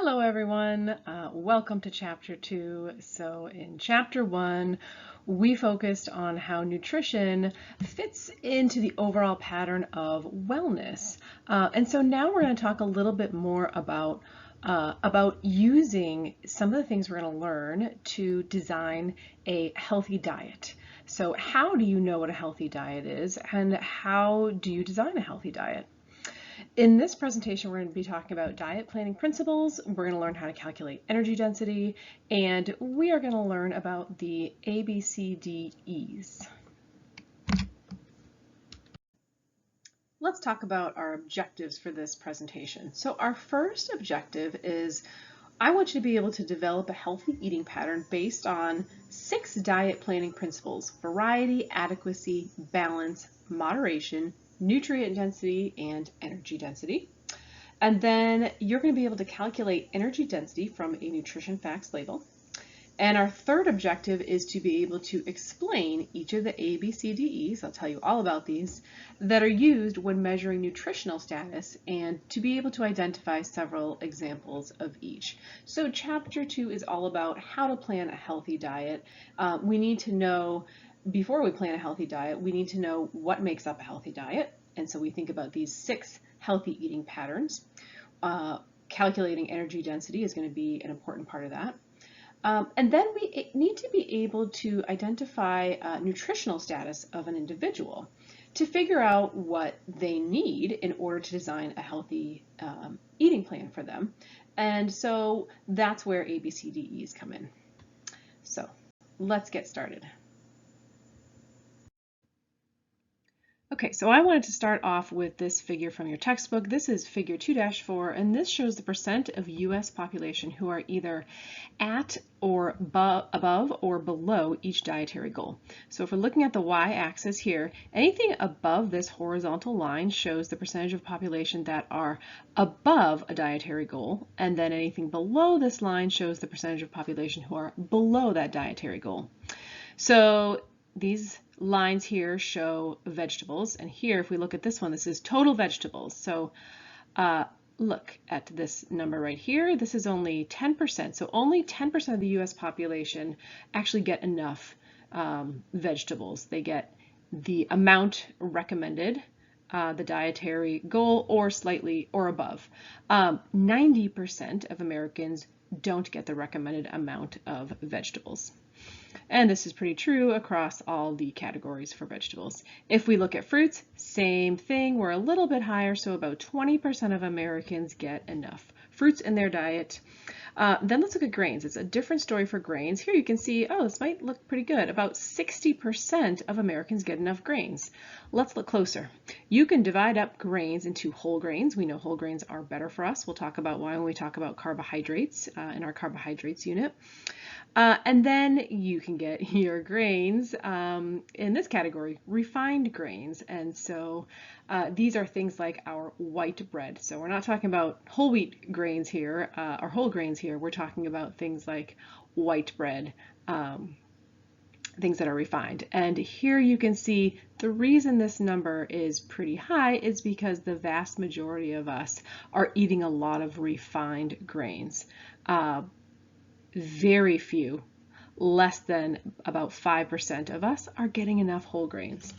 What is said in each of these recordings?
Hello everyone, welcome to chapter 2. So in chapter 1, we focused on how nutrition fits into the overall pattern of wellness. And so now we're going to talk a little bit more about using some of the things we're going to learn to design a healthy diet. So how do you know what a healthy diet is, and how do you design a healthy diet? In this presentation, we're going to be talking about diet planning principles. We're going to learn how to calculate energy density, and we are going to learn about the ABCDEs. Let's talk about our objectives for this presentation. So our first objective is I want you to be able to develop a healthy eating pattern based on 6 diet planning principles: variety, adequacy, balance, moderation, nutrient density, and energy density. And then you're going to be able to calculate energy density from a nutrition facts label. And our third objective is to be able to explain each of the ABCDEs, I'll tell you all about these, that are used when measuring nutritional status, and to be able to identify several examples of each. So chapter 2 is all about how to plan a healthy diet. We need to know, before we plan a healthy diet, we need to know what makes up a healthy diet. And so we think about these 6 healthy eating patterns. Calculating energy density is going to be an important part of that. And then we need to be able to identify nutritional status of an individual to figure out what they need in order to design a healthy eating plan for them. And so that's where ABCDEs come in. So let's get started. Okay, so I wanted to start off with this figure from your textbook. This is figure 2-4, and this shows the percent of US population who are either at or above or below each dietary goal. So if we're looking at the y-axis here, anything above this horizontal line shows the percentage of population that are above a dietary goal, and then anything below this line shows the percentage of population who are below that dietary goal. So these lines here show vegetables, and here, if we look at this one, this is total vegetables. So look at this number right here. This is only 10%. So only 10% of the US population actually get enough vegetables. They get the amount recommended, the dietary goal, or slightly or above. 90% of Americans don't get the recommended amount of vegetables. And this is pretty true across all the categories for vegetables. If we look at fruits, same thing. We're a little bit higher, so about 20% of Americans get enough fruits in their diet. Then let's look at grains. It's a different story for grains. Here you can see, oh, this might look pretty good. About 60% of Americans get enough grains. Let's look closer. You can divide up grains into whole grains. We know whole grains are better for us. We'll talk about why when we talk about carbohydrates in our carbohydrates unit. And then you can get your grains in this category, refined grains. And so these are things like our white bread. So we're not talking about whole wheat grains here, or whole grains here. We're talking about things like white bread, things that are refined. And here you can see the reason this number is pretty high is because the vast majority of us are eating a lot of refined grains. Very few, less than about 5% of us, are getting enough whole grains.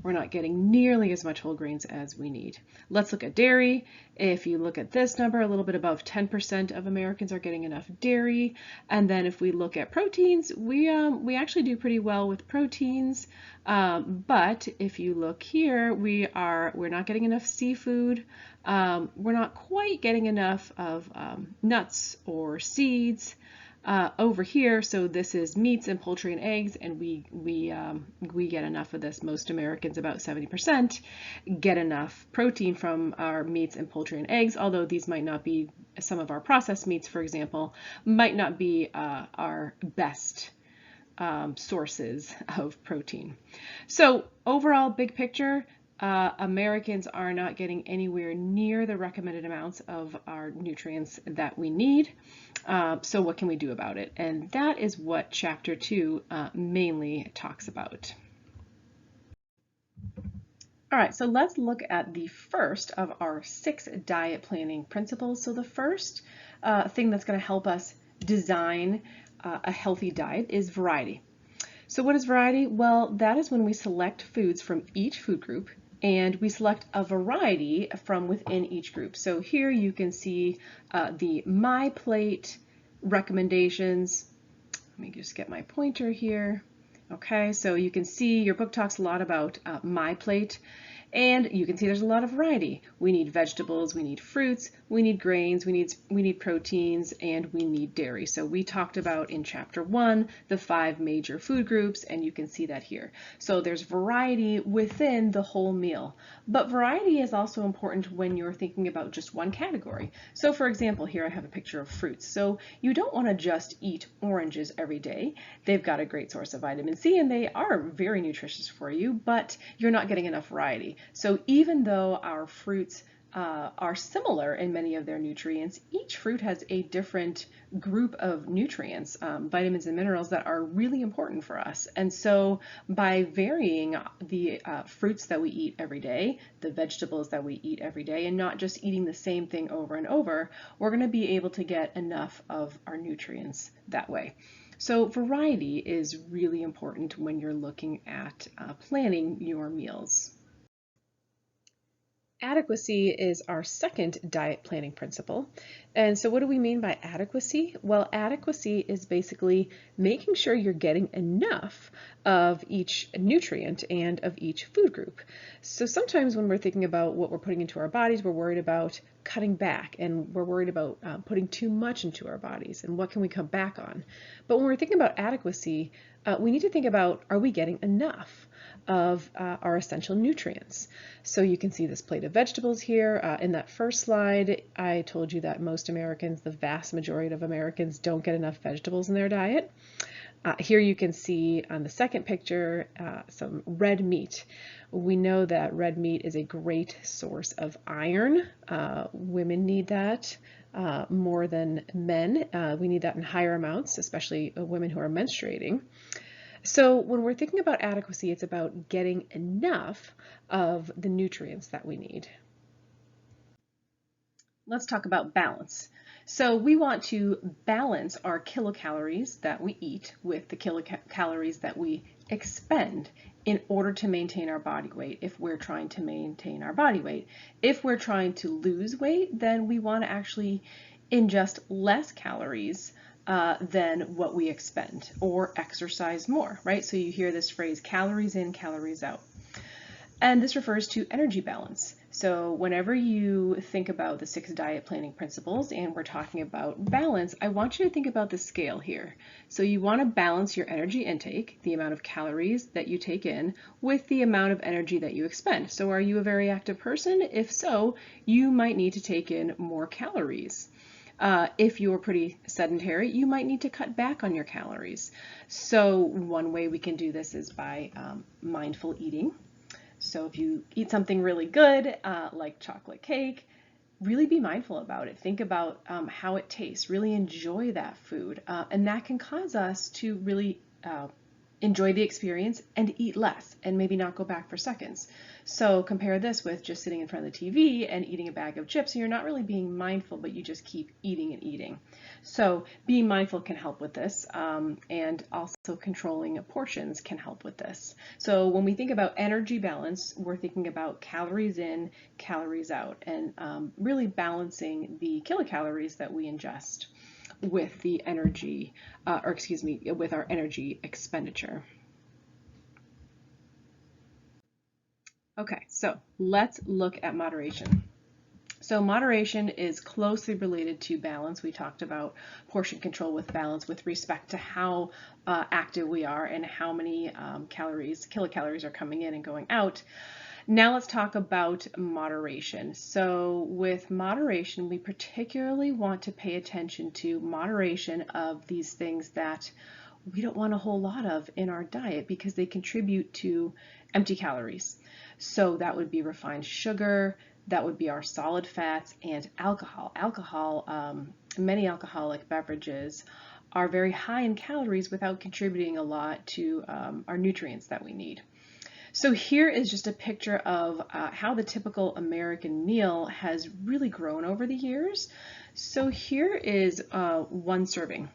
We're not getting nearly as much whole grains as we need. Let's look at dairy. If you look at this number, a little bit above 10% of Americans are getting enough dairy. And then if we look at proteins, we actually do pretty well with proteins. But if you look here, we're not getting enough seafood. We're not quite getting enough of nuts or seeds. Over here, so this is meats and poultry and eggs, and we get enough of this. Most Americans, about 70%, get enough protein from our meats and poultry and eggs, although these might not be, some of our processed meats, for example, might not be our best sources of protein. So overall, big picture, Americans are not getting anywhere near the recommended amounts of our nutrients that we need. So what can we do about it? And that is what chapter 2 mainly talks about. All right, so let's look at the first of our 6 diet planning principles. So the first thing that's going to help us design a healthy diet is variety. So what is variety? Well, that is when we select foods from each food group and we select a variety from within each group. So here you can see the My Plate recommendations. Let me just get my pointer here. Okay, so you can see your book talks a lot about My Plate. And you can see there's a lot of variety. We need vegetables, we need fruits, we need grains, we need proteins, and we need dairy. So we talked about in chapter 1 the 5 major food groups, and you can see that here. So there's variety within the whole meal. But variety is also important when you're thinking about just one category. So for example, here I have a picture of fruits. So you don't want to just eat oranges every day. They've got a great source of vitamin C and they are very nutritious for you, but you're not getting enough variety. So even though our fruits are similar in many of their nutrients, each fruit has a different group of nutrients, vitamins and minerals that are really important for us. And so by varying the fruits that we eat every day, the vegetables that we eat every day, and not just eating the same thing over and over, we're going to be able to get enough of our nutrients that way. So variety is really important when you're looking at planning your meals. Adequacy is our second diet planning principle. And so what do we mean by adequacy? Well, adequacy is basically making sure you're getting enough of each nutrient and of each food group. So sometimes when we're thinking about what we're putting into our bodies, we're worried about cutting back and we're worried about putting too much into our bodies and what can we cut back on. But when we're thinking about adequacy, we need to think about, are we getting enough of our essential nutrients? So you can see this plate of vegetables here. In that first slide, I told you that most Americans, the vast majority of Americans, don't get enough vegetables in their diet. Here you can see on the second picture some red meat. We know that red meat is a great source of iron. Women need that more than men. We need that in higher amounts, especially women who are menstruating. So when we're thinking about adequacy, it's about getting enough of the nutrients that we need. Let's talk about balance. So we want to balance our kilocalories that we eat with the kilocalories that we expend in order to maintain our body weight if we're trying to maintain our body weight. If we're trying to lose weight, then we want to actually ingest less calories than what we expend, or exercise more, right? So you hear this phrase, calories in, calories out. And this refers to energy balance. So whenever you think about the 6 diet planning principles and we're talking about balance, I want you to think about the scale here. So you want to balance your energy intake, the amount of calories that you take in, with the amount of energy that you expend. So are you a very active person? If so, you might need to take in more calories. If you're pretty sedentary, you might need to cut back on your calories. So one way we can do this is by mindful eating. So if you eat something really good, like chocolate cake, really be mindful about it. Think about how it tastes. Really enjoy that food. And that can cause us to really enjoy the experience and eat less and maybe not go back for seconds. So compare this with just sitting in front of the TV and eating a bag of chips, and you're not really being mindful, but you just keep eating and eating. So being mindful can help with this, and also controlling portions can help with this. So when we think about energy balance, we're thinking about calories in, calories out, and really balancing the kilocalories that we ingest with the energy, with our energy expenditure. Okay, so let's look at moderation. So moderation is closely related to balance. We talked about portion control with balance with respect to how active we are and how many kilocalories are coming in and going out. Now let's talk about moderation. So with moderation, we particularly want to pay attention to moderation of these things that we don't want a whole lot of in our diet because they contribute to empty calories. So that would be refined sugar, that would be our solid fats, and alcohol. Many alcoholic beverages are very high in calories without contributing a lot to our nutrients that we need. So here is just a picture of how the typical American meal has really grown over the years. So here is one serving.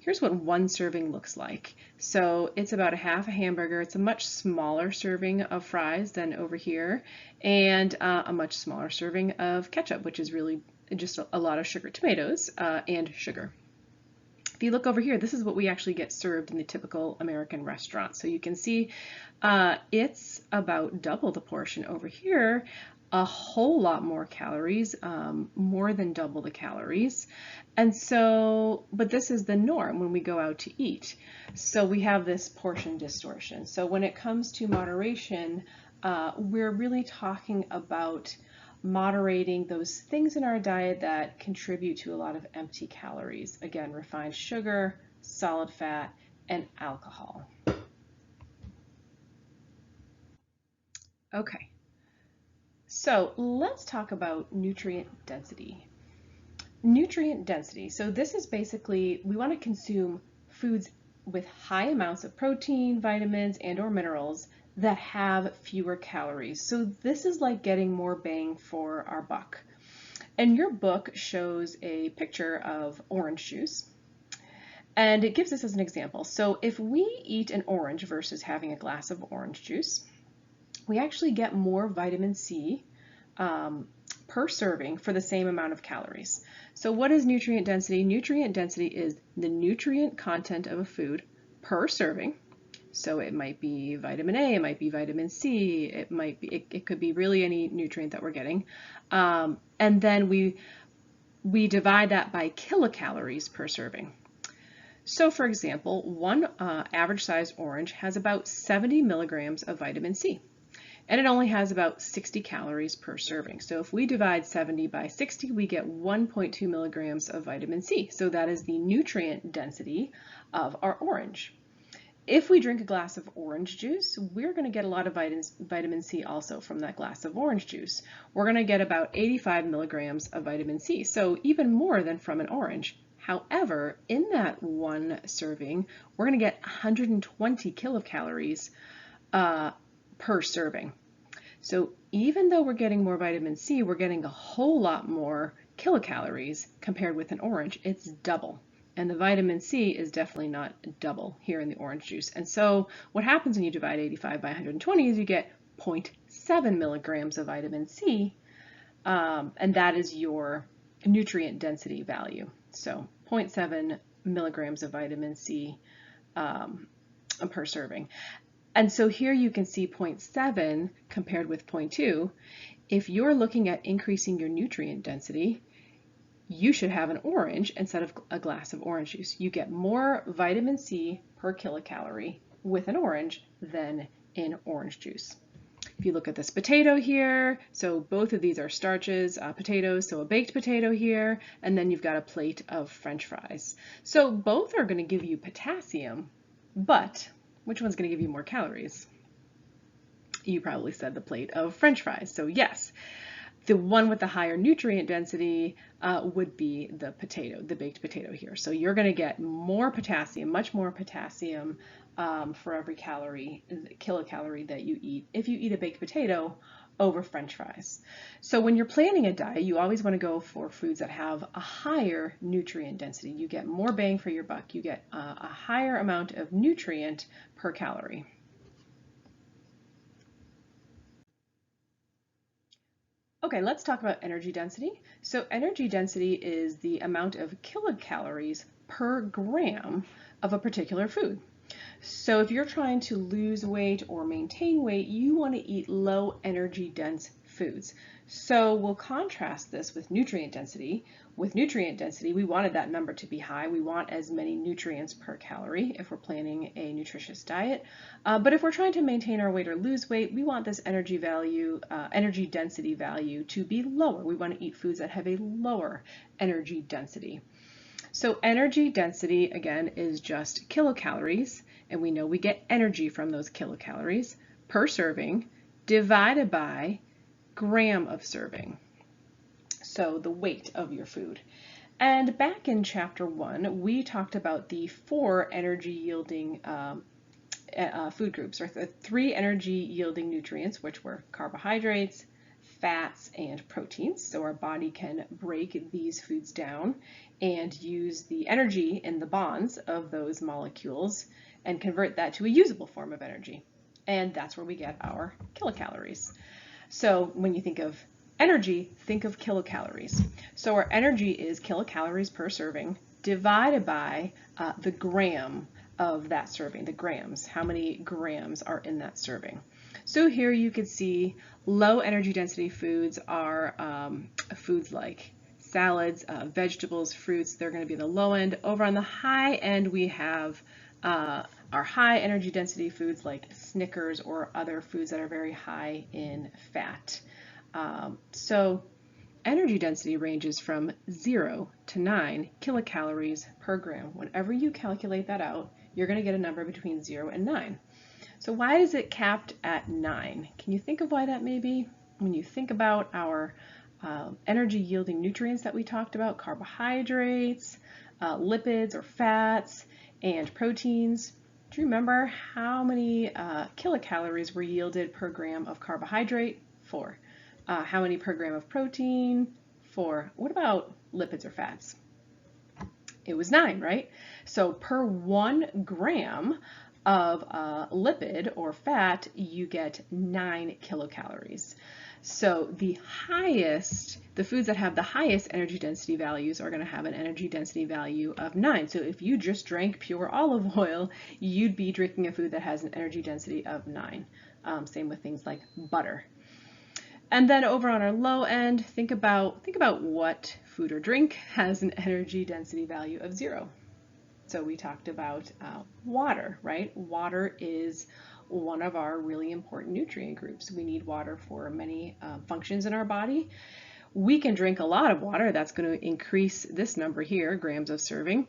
Here's what one serving looks like. So it's about a half a hamburger. It's a much smaller serving of fries than over here, and a much smaller serving of ketchup, which is really just a lot of sugar, tomatoes, and sugar. If you look over here, this is what we actually get served in the typical American restaurant. So you can see it's about double the portion over here, a whole lot more calories, more than double the calories. And so, but this is the norm when we go out to eat. So we have this portion distortion. So when it comes to moderation, we're really talking about moderating those things in our diet that contribute to a lot of empty calories. Again, refined sugar, solid fat, and alcohol. Okay, so let's talk about nutrient density. Nutrient density. So this is basically, we want to consume foods with high amounts of protein, vitamins, and or minerals that have fewer calories. So this is like getting more bang for our buck. And your book shows a picture of orange juice, and it gives this as an example. So if we eat an orange versus having a glass of orange juice, we actually get more vitamin C per serving for the same amount of calories. So what is nutrient density? Nutrient density is the nutrient content of a food per serving. So it might be vitamin A, it might be vitamin C, it could be really any nutrient that we're getting. And then we divide that by kilocalories per serving. So for example, one average sized orange has about 70 milligrams of vitamin C, and it only has about 60 calories per serving. So if we divide 70 by 60, we get 1.2 milligrams of vitamin C. So that is the nutrient density of our orange. If we drink a glass of orange juice, we're going to get a lot of vitamin C also from that glass of orange juice. We're going to get about 85 milligrams of vitamin C, so even more than from an orange. However, in that one serving, we're going to get 120 kilocalories per serving. So even though we're getting more vitamin C, we're getting a whole lot more kilocalories compared with an orange. It's double. And the vitamin C is definitely not double here in the orange juice. And so what happens when you divide 85 by 120 is you get 0.7 milligrams of vitamin C, and that is your nutrient density value. So 0.7 milligrams of vitamin C per serving. And so here you can see 0.7 compared with 0.2. If you're looking at increasing your nutrient density, you should have an orange instead of a glass of orange juice. You get more vitamin C per kilocalorie with an orange than in orange juice. If you look at this potato here, so both of these are starches, potatoes, so a baked potato here, and then you've got a plate of French fries. So both are going to give you potassium, but which one's going to give you more calories? You probably said the plate of French fries. So yes, the one with the higher nutrient density would be the potato, the baked potato here. So you're going to get more potassium, much more potassium for every kilocalorie that you eat if you eat a baked potato over French fries. So when you're planning a diet, you always want to go for foods that have a higher nutrient density. You get more bang for your buck. You get a higher amount of nutrient per calorie. Okay, let's talk about energy density. So energy density is the amount of kilocalories per gram of a particular food. So if you're trying to lose weight or maintain weight, you want to eat low energy dense foods. So we'll contrast this with nutrient density. With nutrient density, we wanted that number to be high. We want as many nutrients per calorie if we're planning a nutritious diet. But if we're trying to maintain our weight or lose weight, we want this energy density value to be lower. We want to eat foods that have a lower energy density. So energy density, again, is just kilocalories, and we know we get energy from those kilocalories per serving divided by gram of serving, so the weight of your food. And back in chapter 1, we talked about the 4 energy yielding food groups, or the 3 energy yielding nutrients, which were carbohydrates, fats, and proteins. So our body can break these foods down and use the energy in the bonds of those molecules and convert that to a usable form of energy. And that's where we get our kilocalories. So when you think of energy, think of kilocalories. So our energy is kilocalories per serving divided by the gram of that serving, the grams. How many grams are in that serving? So here you could see low energy density foods are foods like salads, vegetables, fruits. They're going to be the low end. Over on the high end, we have our high energy density foods like Snickers or other foods that are very high in fat. So energy density ranges from 0 to 9 kilocalories per gram. Whenever you calculate that out, you're going to get a number between 0 and 9. So why is it capped at 9? Can you think of why that may be? When you think about our energy yielding nutrients that we talked about, carbohydrates, lipids or fats, and proteins, do you remember how many kilocalories were yielded per gram of carbohydrate? 4. How many per gram of protein? 4. What about lipids or fats? It was 9, right? So per 1 gram of lipid or fat, you get 9 kilocalories. So the foods that have the highest energy density values are going to have an energy density value of 9. So if you just drank pure olive oil, you'd be drinking a food that has an energy density of 9. Same with things like butter. And then over on our low end, think about what food or drink has an energy density value of 0. So we talked about water, right? Water is one of our really important nutrient groups. We need water for many functions in our body. We can drink a lot of water. That's going to increase this number here, grams of serving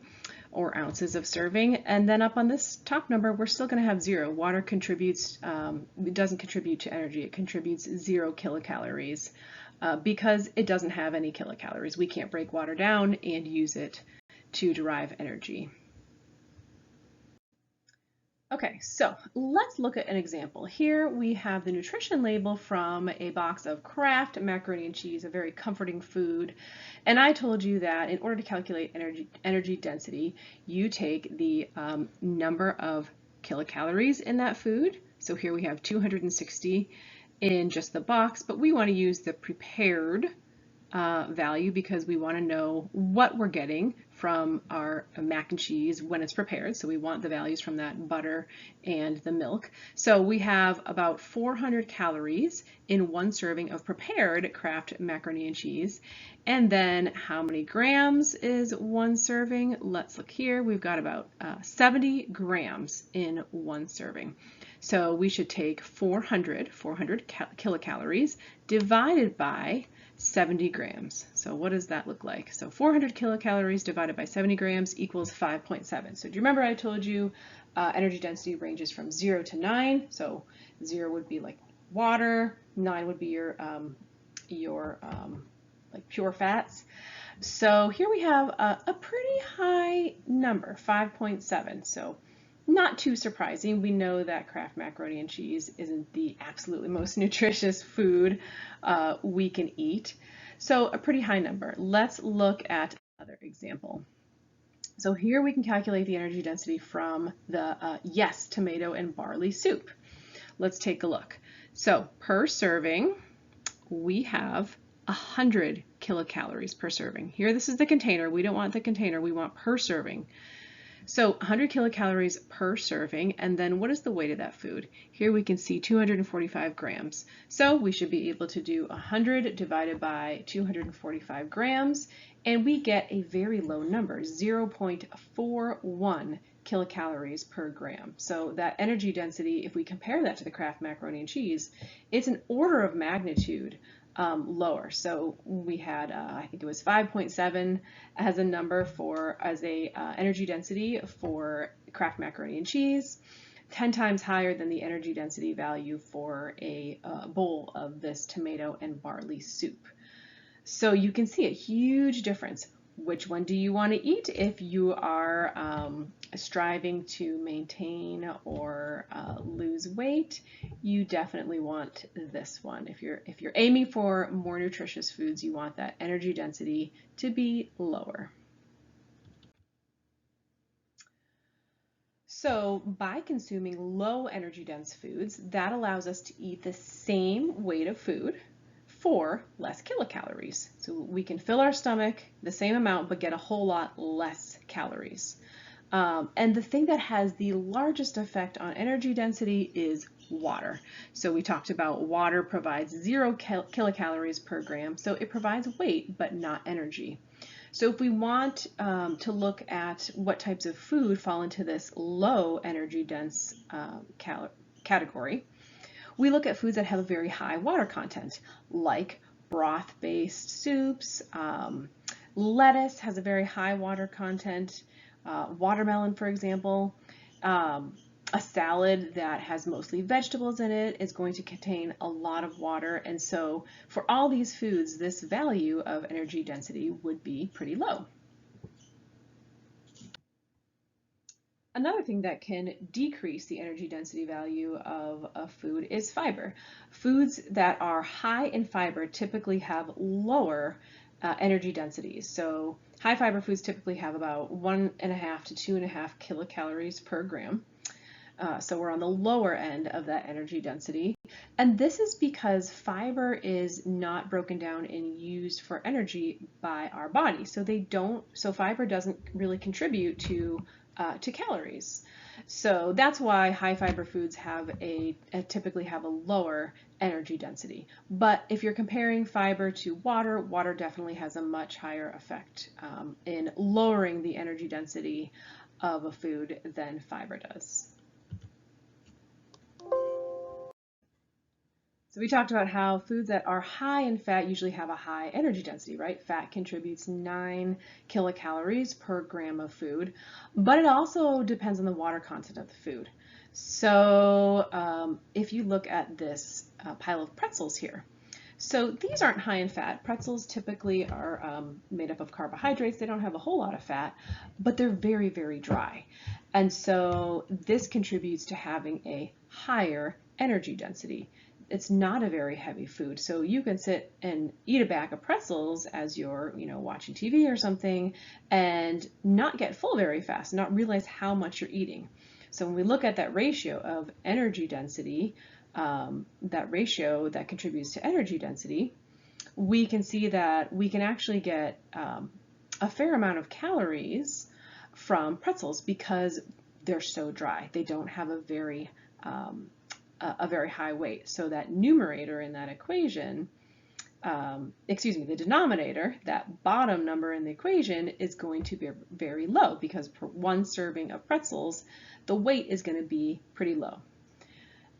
or ounces of serving. And then up on this top number, we're still going to have 0. Water contributes, it doesn't contribute to energy. It contributes 0 kilocalories because it doesn't have any kilocalories. We can't break water down and use it to derive energy. Okay, so let's look at an example. Here we have the nutrition label from a box of Kraft macaroni and cheese, a very comforting food. And I told you that in order to calculate energy density, you take the number of kilocalories in that food. So here we have 260 in just the box, but we want to use the prepared value because we want to know what we're getting from our mac and cheese when it's prepared. So we want the values from that butter and the milk. So we have about 400 calories in 1 serving of prepared Kraft macaroni and cheese. And then how many grams is 1 serving? Let's look here. We've got about 70 grams in 1 serving. So we should take 400 kilocalories divided by 70 grams. So what does that look like? So 400 kilocalories divided by 70 grams equals 5.7. So do you remember I told you energy density ranges from 0 to 9? So 0 would be like water, 9 would be your like pure fats. So here we have a pretty high number, 5.7. So not too surprising. We know that Kraft macaroni and cheese isn't the absolutely most nutritious food we can eat. So a pretty high number. Let's look at another example. So here we can calculate the energy density from the Yes tomato and barley soup. Let's take a look. So per serving, we have 100 kilocalories per serving. Here, this is the container. We don't want the container. We want per serving. So 100 kilocalories per serving, and then what is the weight of that food? Here we can see 245 grams. So we should be able to do 100 divided by 245 grams, and we get a very low number, 0.41 kilocalories per gram. So that energy density, if we compare that to the Kraft macaroni and cheese, it's an order of magnitude lower. So we had, I think it was 5.7 as a number as a energy density for Kraft macaroni and cheese, 10 times higher than the energy density value for a bowl of this tomato and barley soup. So you can see a huge difference. Which one do you want to eat if you are striving to maintain or lose weight? You definitely want this one. If you're aiming for more nutritious foods, you want that energy density to be lower. So by consuming low energy dense foods, that allows us to eat the same weight of food for less kilocalories. So we can fill our stomach the same amount but get a whole lot less calories. And the thing that has the largest effect on energy density is water. So we talked about water provides 0 kilocalories per gram, so it provides weight but not energy. So if we want to look at what types of food fall into this low energy dense category, we look at foods that have a very high water content, like broth-based soups. Lettuce has a very high water content. Watermelon, for example. A salad that has mostly vegetables in it is going to contain a lot of water, and so for all these foods, this value of energy density would be pretty low. Another thing that can decrease the energy density value of a food is fiber. Foods that are high in fiber typically have lower energy densities. So high fiber foods typically have about 1.5 to 2.5 kilocalories per gram. So we're on the lower end of that energy density. And this is because fiber is not broken down and used for energy by our body. So fiber doesn't really contribute to calories. So that's why high fiber foods typically have a lower energy density. But if you're comparing fiber to water, water definitely has a much higher effect in lowering the energy density of a food than fiber does. So we talked about how foods that are high in fat usually have a high energy density, right? Fat contributes 9 kilocalories per gram of food, but it also depends on the water content of the food. So if you look at this pile of pretzels here, so these aren't high in fat. Pretzels typically are made up of carbohydrates. They don't have a whole lot of fat, but they're very, very dry. And so this contributes to having a higher energy density. It's not a very heavy food. So you can sit and eat a bag of pretzels as you're, watching TV or something and not get full very fast, not realize how much you're eating. So when we look at that ratio of energy density, that ratio that contributes to energy density, we can see that we can actually get a fair amount of calories from pretzels because they're so dry. They don't have a very high weight. So that numerator in that equation, the denominator, that bottom number in the equation is going to be very low because per one serving of pretzels, the weight is going to be pretty low.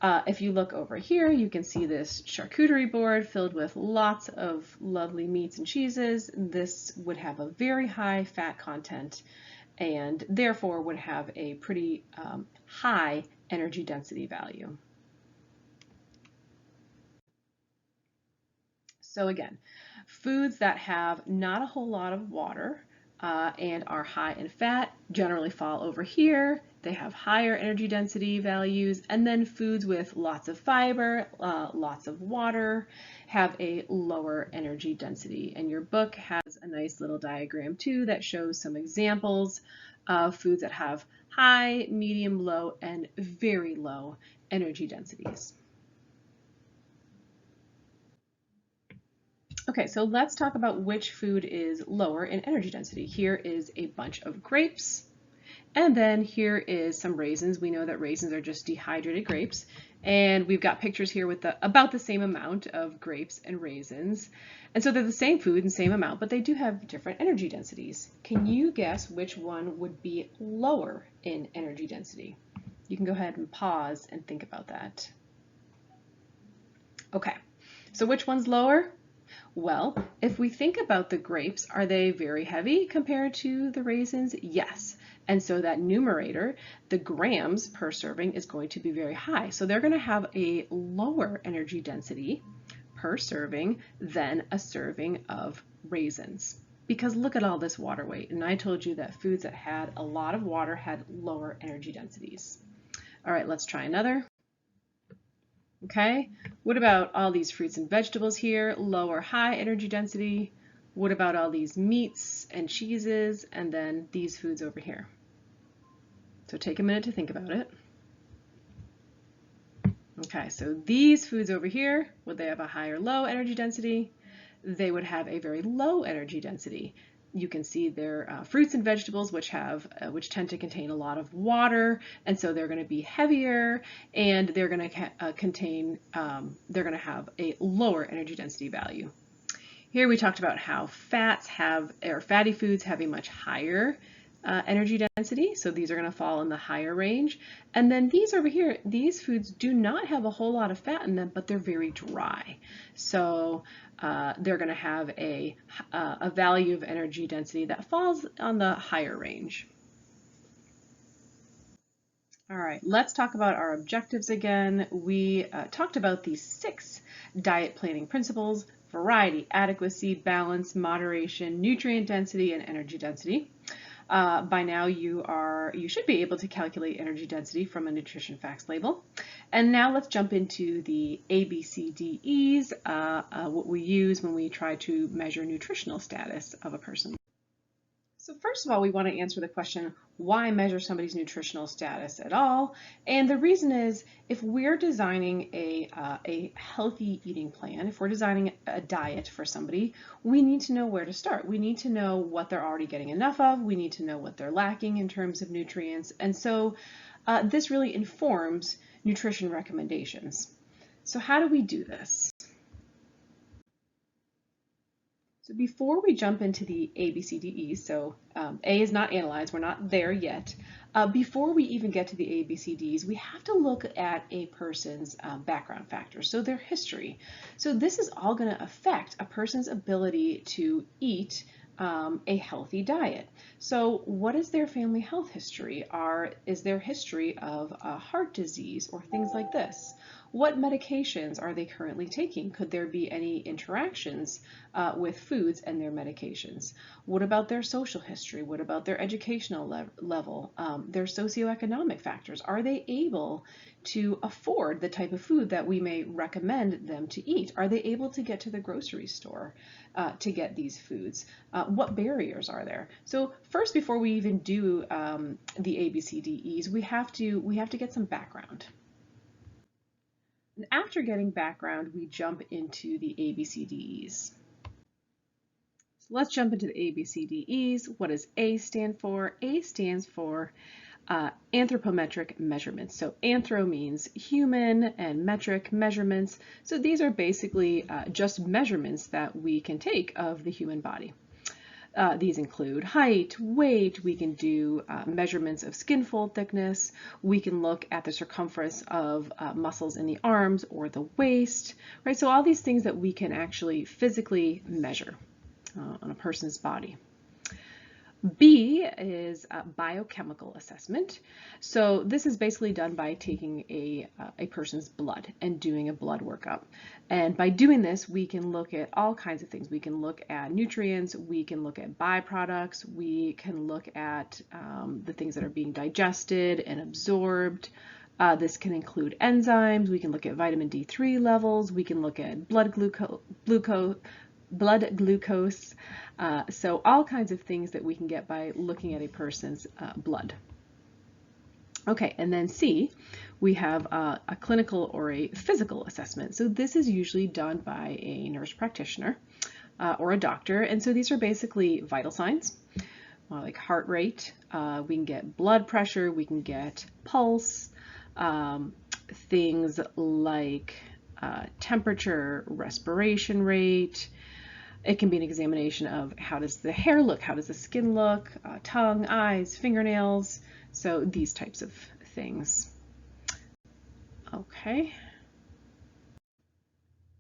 If you look over here, you can see this charcuterie board filled with lots of lovely meats and cheeses. This would have a very high fat content and therefore would have a pretty high energy density value. So again, foods that have not a whole lot of water and are high in fat generally fall over here. They have higher energy density values, and then foods with lots of fiber, lots of water, have a lower energy density. And your book has a nice little diagram too that shows some examples of foods that have high, medium, low, and very low energy densities. Okay, so let's talk about which food is lower in energy density. Here is a bunch of grapes, and then here is some raisins. We know that raisins are just dehydrated grapes, and we've got pictures here with about the same amount of grapes and raisins. And so they're the same food and same amount, but they do have different energy densities. Can you guess which one would be lower in energy density? You can go ahead and pause and think about that. Okay, so which one's lower? Well, if we think about the grapes, are they very heavy compared to the raisins? Yes. And so that numerator, the grams per serving, is going to be very high. So they're going to have a lower energy density per serving than a serving of raisins because look at all this water weight. And I told you that foods that had a lot of water had lower energy densities. All right, let's try another. Okay, what about all these fruits and vegetables here? Low or high energy density? What about all these meats and cheeses and then these foods over here? So take a minute to think about it. Okay, so these foods over here, would they have a high or low energy density? They would have a very low energy density. You can see they're fruits and vegetables which tend to contain a lot of water, and so they're going to be heavier, and they're going to have a lower energy density value. Here we talked about how fatty foods have a much higher energy density, so these are going to fall in the higher range. And then these over here, these foods do not have a whole lot of fat in them, but they're very dry. So they're going to have a value of energy density that falls on the higher range. All right, let's talk about our objectives again. We talked about these 6 diet planning principles: variety, adequacy, balance, moderation, nutrient density, and energy density. By now you should be able to calculate energy density from a nutrition facts label. And now let's jump into the ABCDEs, what we use when we try to measure nutritional status of a person. So first of all, we want to answer the question, why measure somebody's nutritional status at all? And the reason is, if we're designing a healthy eating plan, if we're designing a diet for somebody, we need to know where to start. We need to know what they're already getting enough of. We need to know what they're lacking in terms of nutrients. And so this really informs nutrition recommendations. So how do we do this? So before we jump into the ABCDEs, so A is not analyzed, we're not there yet. Before we even get to the ABCDs, we have to look at a person's background factors, so their history. So this is all going to affect a person's ability to eat a healthy diet. So what is their family health history? Is their history of heart disease or things like this? What medications are they currently taking? Could there be any interactions with foods and their medications? What about their social history? What about their educational level? Their socioeconomic factors? Are they able to afford the type of food that we may recommend them to eat? Are they able to get to the grocery store to get these foods? What barriers are there? So first, before we even do the ABCDEs, we have to get some background. And after getting background, we jump into the ABCDEs. So let's jump into the ABCDEs. What does A stand for? A stands for anthropometric measurements. So anthro means human and metric, measurements. So these are basically just measurements that we can take of the human body. These include height, weight, we can do measurements of skin fold thickness, we can look at the circumference of muscles in the arms or the waist, right? So all these things that we can actually physically measure on a person's body. B is a biochemical assessment. So this is basically done by taking a person's blood and doing a blood workup. And by doing this, we can look at all kinds of things. We can look at nutrients, we can look at byproducts, we can look at the things that are being digested and absorbed. This can include enzymes, we can look at vitamin D3 levels, we can look at blood glucose, so all kinds of things that we can get by looking at a person's blood. Okay, and then C, we have a clinical or a physical assessment. So this is usually done by a nurse practitioner or a doctor, and so these are basically vital signs, like heart rate, we can get blood pressure, we can get pulse, things like temperature, respiration rate. It can be an examination of how does the hair look, how does the skin look, tongue, eyes, fingernails, so these types of things. Okay.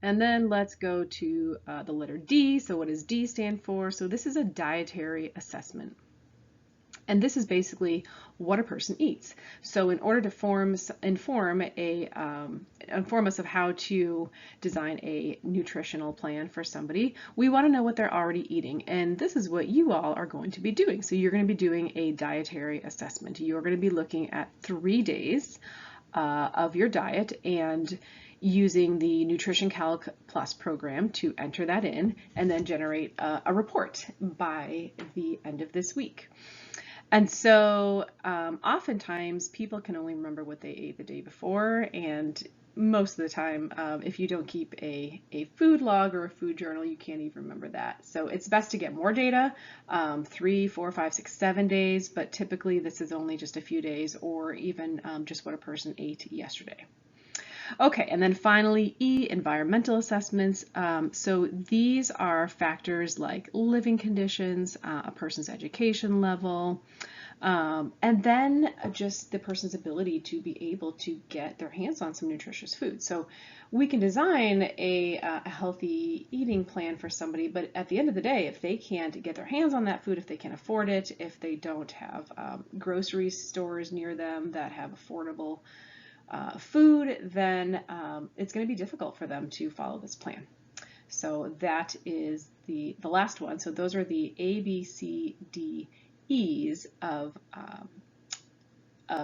And then let's go to the letter D. So what does D stand for? So this is a dietary assessment. And this is basically what a person eats. So in order to inform us of how to design a nutritional plan for somebody, we want to know what they're already eating. And this is what you all are going to be doing. So you're going to be doing a dietary assessment. You're going to be looking at 3 days of your diet and using the Nutrition Calc Plus program to enter that in and then generate a report by the end of this week. And so oftentimes people can only remember what they ate the day before, and most of the time, if you don't keep a food log or a food journal, you can't even remember that. So it's best to get more data, 3, 4, 5, 6, 7 days, but typically this is only just a few days or even just what a person ate yesterday. Okay, and then finally, E, environmental assessments. So these are factors like living conditions, a person's education level, and then just the person's ability to be able to get their hands on some nutritious food. So we can design a healthy eating plan for somebody, but at the end of the day, if they can't get their hands on that food, if they can't afford it, if they don't have grocery stores near them that have affordable food, then it's going to be difficult for them to follow this plan. So that is the last one. So those are the ABCDEs of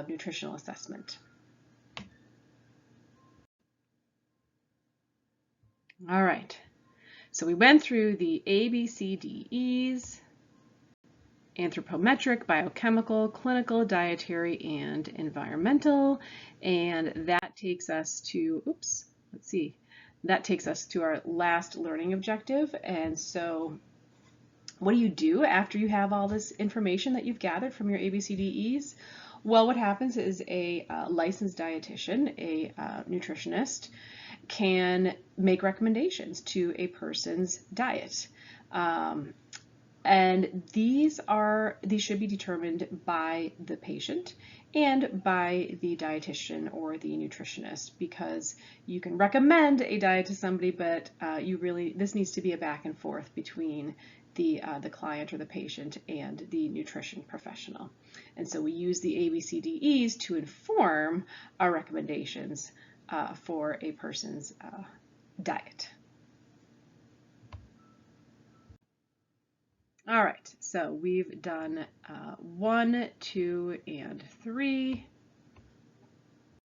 nutritional assessment. All right. So we went through the ABCDEs: anthropometric, biochemical, clinical, dietary, and environmental. And that takes us to, that takes us to our last learning objective. And so what do you do after you have all this information that you've gathered from your ABCDEs? Well, what happens is a licensed dietitian, a nutritionist, can make recommendations to a person's diet. And these should be determined by the patient and by the dietitian or the nutritionist, because you can recommend a diet to somebody, but this needs to be a back and forth between the client or the patient and the nutrition professional. And so we use the ABCDEs to inform our recommendations for a person's diet. All right, so we've done 1, 2, and 3.